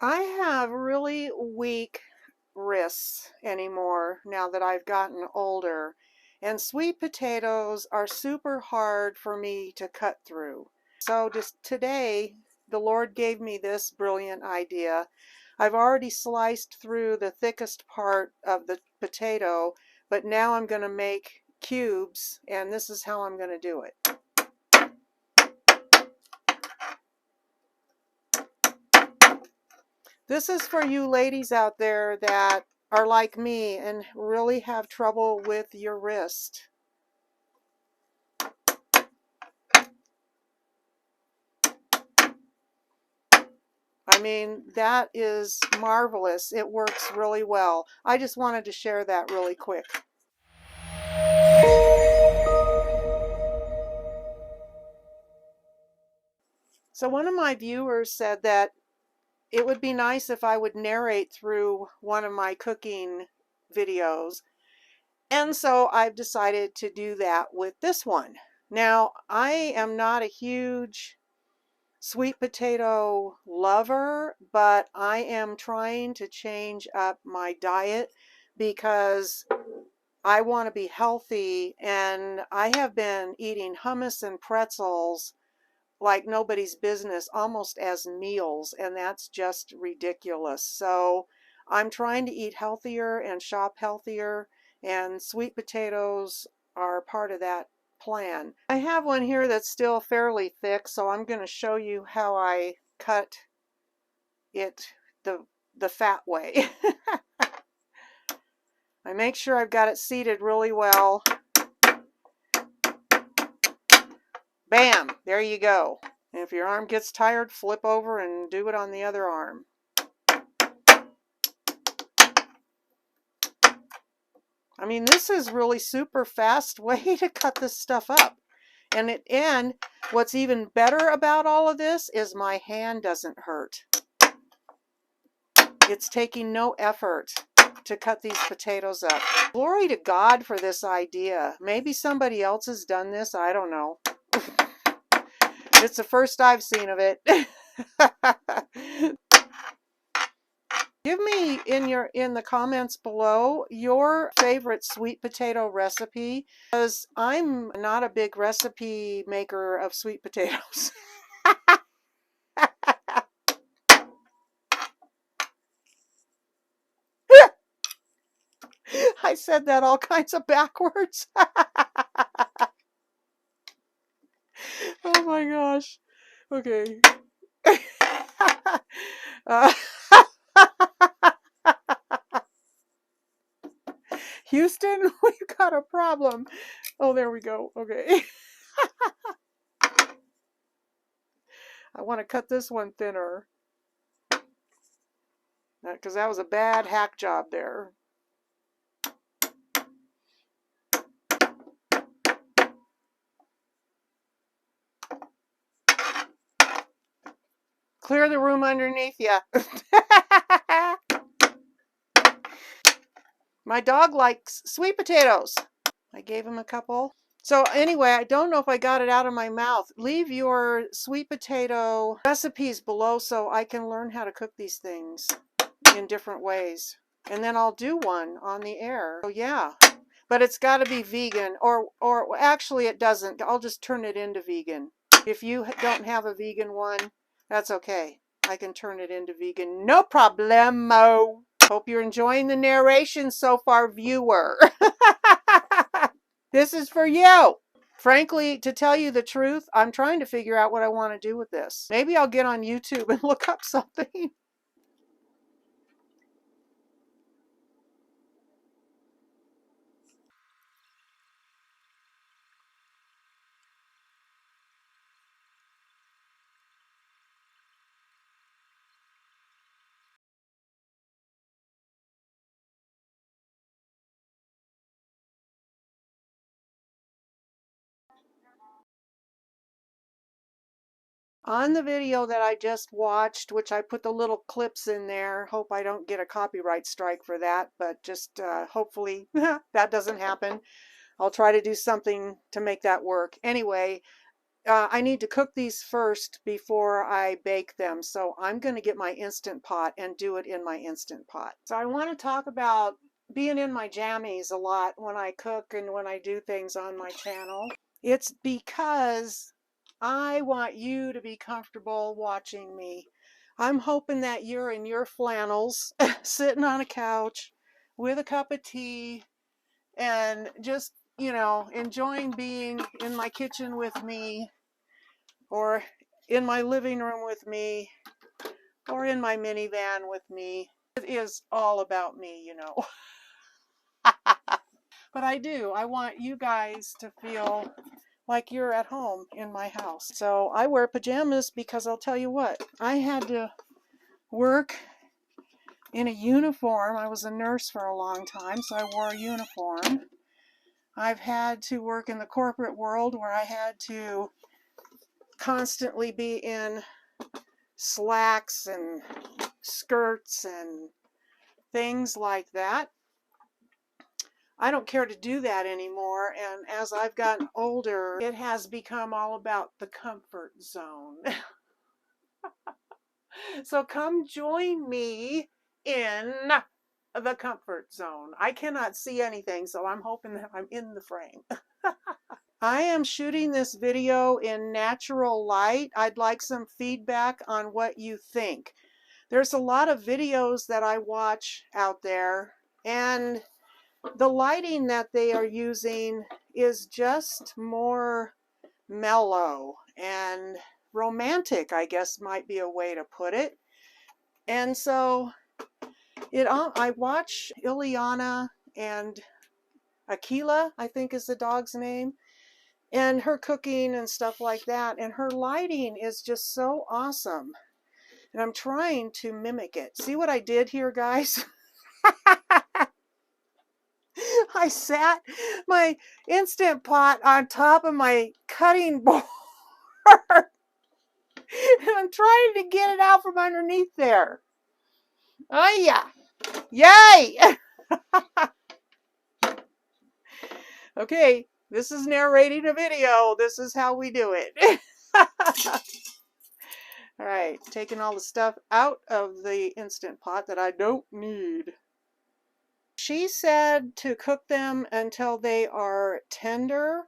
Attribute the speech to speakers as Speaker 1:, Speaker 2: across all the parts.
Speaker 1: I have really weak wrists anymore now that I've gotten older, and sweet potatoes are super hard for me to cut through. So just today, the Lord gave me this brilliant idea. I've already sliced through the thickest part of the potato, but now I'm going to make cubes, and this is how I'm going to do it. This is for you ladies out there that are like me and really have trouble with your wrist. I mean, that is marvelous. It works really well. I just wanted to share that really quick. So one of my viewers said that it would be nice if I would narrate through one of my cooking videos. And so I've decided to do that with this one. Now, I am not a huge sweet potato lover, but I am trying to change up my diet because I want to be healthy, and I have been eating hummus and pretzels like nobody's business almost as meals, and that's just ridiculous. So I'm trying to eat healthier and shop healthier, and sweet potatoes are part of that plan. I have one here that's still fairly thick, so I'm going to show you how I cut it the fat way. I make sure I've got it seated really well. Bam! There you go. And if your arm gets tired, flip over and do it on the other arm. I mean, this is really super fast way to cut this stuff up. And what's even better about all of this is my hand doesn't hurt. It's taking no effort to cut these potatoes up. Glory to God for this idea. Maybe somebody else has done this. I don't know. It's the first I've seen of it. Give me in the comments below your favorite sweet potato recipe, because I'm not a big recipe maker of sweet potatoes. I said that all kinds of backwards. Oh my gosh. Okay. uh, Houston, we've got a problem. Oh, there we go. Okay. I want to cut this one thinner, because that was a bad hack job there. Clear the room underneath you. My dog likes sweet potatoes. I gave him a couple. So anyway, I don't know if I got it out of my mouth. Leave your sweet potato recipes below so I can learn how to cook these things in different ways. And then I'll do one on the air. So yeah, but it's got to be vegan, or actually it doesn't. I'll just turn it into vegan. If you don't have a vegan one, that's okay. I can turn it into vegan. No problemo. Hope you're enjoying the narration so far, viewer. This is for you. Frankly, to tell you the truth, I'm trying to figure out what I want to do with this. Maybe I'll get on YouTube and look up something. On the video that I just watched, which I put the little clips in there, hope I don't get a copyright strike for that, but just hopefully that doesn't happen. I'll try to do something to make that work. Anyway, I need to cook these first before I bake them. So I'm going to get my Instant Pot and do it in my Instant Pot. So I want to talk about being in my jammies a lot when I cook and when I do things on my channel. It's because I want you to be comfortable watching me. I'm hoping that you're in your flannels, sitting on a couch with a cup of tea and just, you know, enjoying being in my kitchen with me, or in my living room with me, or in my minivan with me. It is all about me, you know. But I want you guys to feel like you're at home in my house. So I wear pajamas because I'll tell you what, I had to work in a uniform. I was a nurse for a long time, so I wore a uniform. I've had to work in the corporate world where I had to constantly be in slacks and skirts and things like that. I don't care to do that anymore, and as I've gotten older, it has become all about the comfort zone. So come join me in the comfort zone. I cannot see anything, so I'm hoping that I'm in the frame. I am shooting this video in natural light. I'd like some feedback on what you think. There's a lot of videos that I watch out there, and the lighting that they are using is just more mellow and romantic, I guess might be a way to put it. And so I watch Ileana and Aquila, I think is the dog's name, and her cooking and stuff like that, and her lighting is just so awesome, and I'm trying to mimic it. See what I did here, guys? I sat my Instant Pot on top of my cutting board and I'm trying to get it out from underneath there. Oh yeah, yay. Okay, this is narrating a video. This is how we do it. All right, taking all the stuff out of the Instant Pot that I don't need. She said to cook them until they are tender,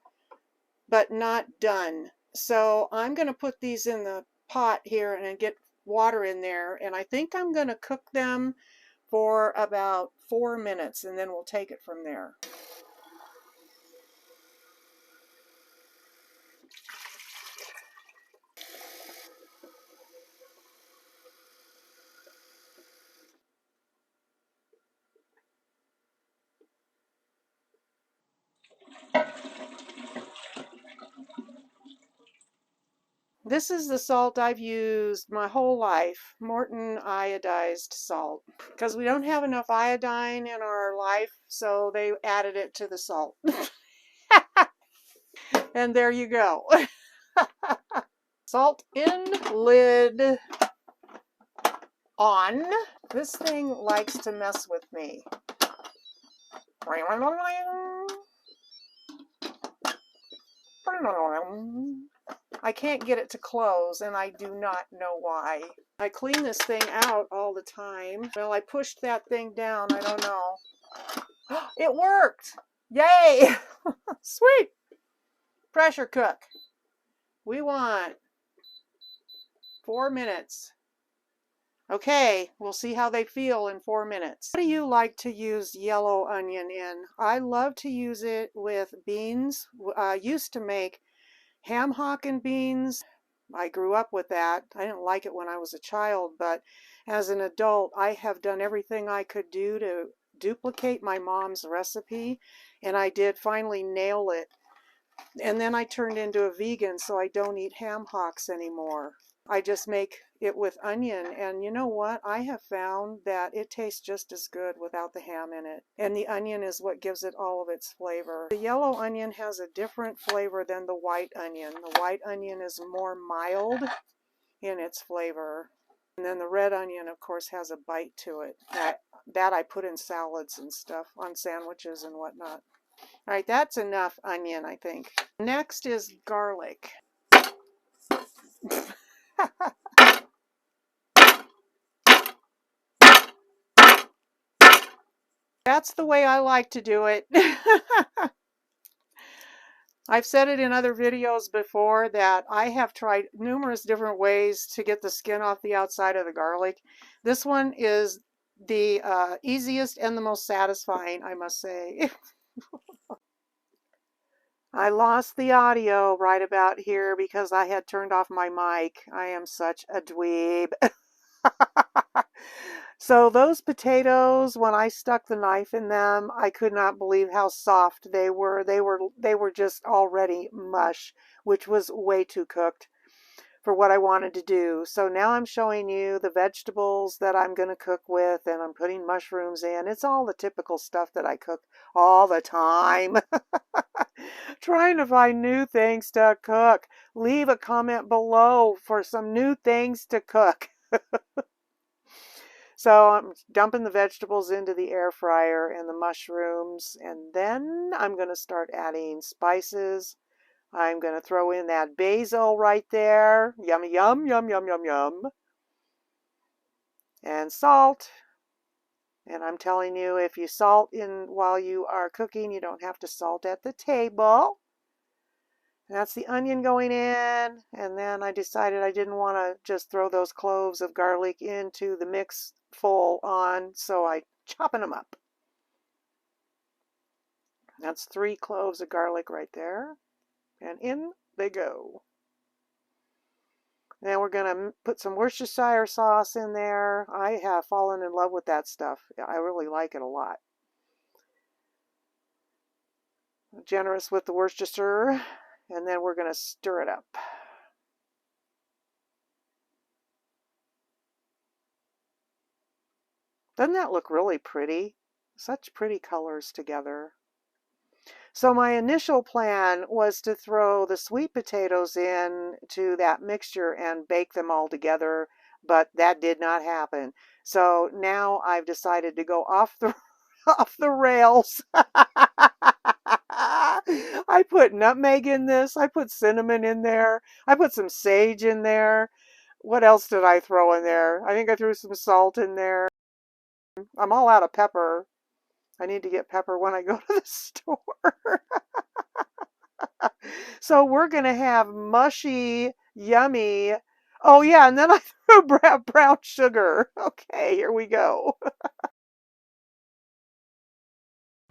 Speaker 1: but not done. So I'm going to put these in the pot here and get water in there. And I think I'm going to cook them for about 4 minutes, and then we'll take it from there. This is the salt I've used my whole life, Morton iodized salt, because we don't have enough iodine in our life, so they added it to the salt. And there you go. Salt in, lid on. This thing likes to mess with me. I can't get it to close, and I do not know why. I clean this thing out all the time. Well, I pushed that thing down. I don't know. It worked! Yay! Sweet! Pressure cook. We want 4 minutes. Okay, we'll see how they feel in 4 minutes. What do you like to use yellow onion in? I love to use it with beans. I used to make ham hock and beans. I grew up with that. I didn't like it when I was a child, but as an adult, I have done everything I could do to duplicate my mom's recipe, and I did finally nail it. And then I turned into a vegan, so I don't eat ham hocks anymore. I just make it with onion, and you know what? I have found that it tastes just as good without the ham in it. And the onion is what gives it all of its flavor. The yellow onion has a different flavor than the white onion. The white onion is more mild in its flavor. And then the red onion, of course, has a bite to it. That I put in salads and stuff, on sandwiches and whatnot. All right, that's enough onion, I think. Next is garlic. That's the way I like to do it. I've said it in other videos before that I have tried numerous different ways to get the skin off the outside of the garlic. This one is the easiest and the most satisfying, I must say. I lost the audio right about here because I had turned off my mic. I am such a dweeb. So those potatoes, when I stuck the knife in them, I could not believe how soft they were. They were just already mush, which was way too cooked for what I wanted to do. So now I'm showing you the vegetables that I'm going to cook with, and I'm putting mushrooms in. It's all the typical stuff that I cook all the time. Trying to find new things to cook. Leave a comment below for some new things to cook. So I'm dumping the vegetables into the air fryer and the mushrooms, and then I'm going to start adding spices. I'm going to throw in that basil right there. Yummy, yum, yum, yum, yum, yum. And salt. And I'm telling you, if you salt in while you are cooking, you don't have to salt at the table. That's the onion going in, and then I decided I didn't want to just throw those cloves of garlic into the mix full on, so I chopping them up. That's 3 cloves of garlic right there, and in they go. Then we're going to put some Worcestershire sauce in there. I have fallen in love with that stuff. I really like it a lot. Generous with the Worcestershire, and then we're going to stir it up. Doesn't that look really pretty? Such pretty colors together. So my initial plan was to throw the sweet potatoes in to that mixture and bake them all together, but that did not happen. So now I've decided to go off the off the rails. I put nutmeg in this. I put cinnamon in there. I put some sage in there. What else did I throw in there? I think I threw some salt in there. I'm all out of pepper. I need to get pepper when I go to the store. So we're going to have mushy, yummy. Oh, yeah, and then I threw brown sugar. Okay, here we go.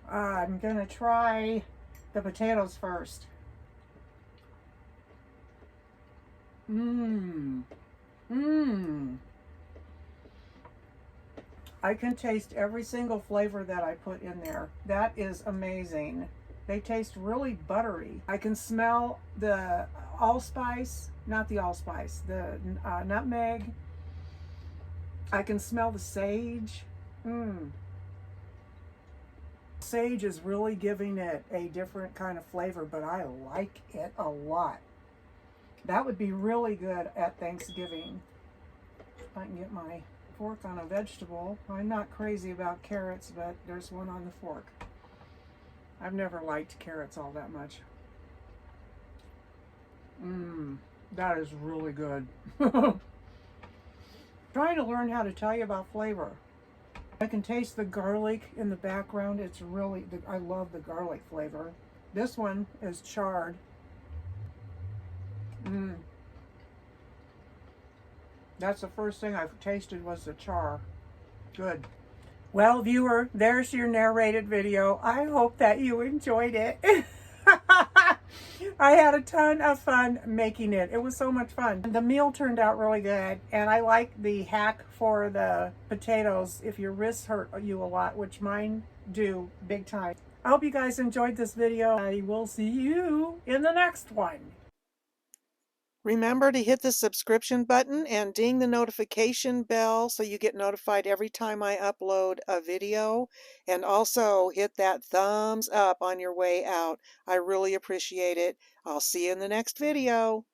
Speaker 1: I'm going to try the potatoes first. Mmm. Mmm. I can taste every single flavor that I put in there. That is amazing. They taste really buttery. I can smell the allspice, not the allspice, the nutmeg. I can smell the sage. Sage is really giving it a different kind of flavor, but I like it a lot. That would be really good at Thanksgiving. If I can get my fork on a vegetable. I'm not crazy about carrots, but there's one on the fork. I've never liked carrots all that much. That is really good. Trying to learn how to tell you about flavor. I can taste the garlic in the background. It's really, I love the garlic flavor. This one is charred. That's the first thing I've tasted was the char. Good. Well, viewer, there's your narrated video. I hope that you enjoyed it. I had a ton of fun making it. It was so much fun. The meal turned out really good, and I like the hack for the potatoes if your wrists hurt you a lot, which mine do big time. I hope you guys enjoyed this video. I will see you in the next one. Remember to hit the subscription button and ding the notification bell so you get notified every time I upload a video. And also hit that thumbs up on your way out. I really appreciate it. I'll see you in the next video.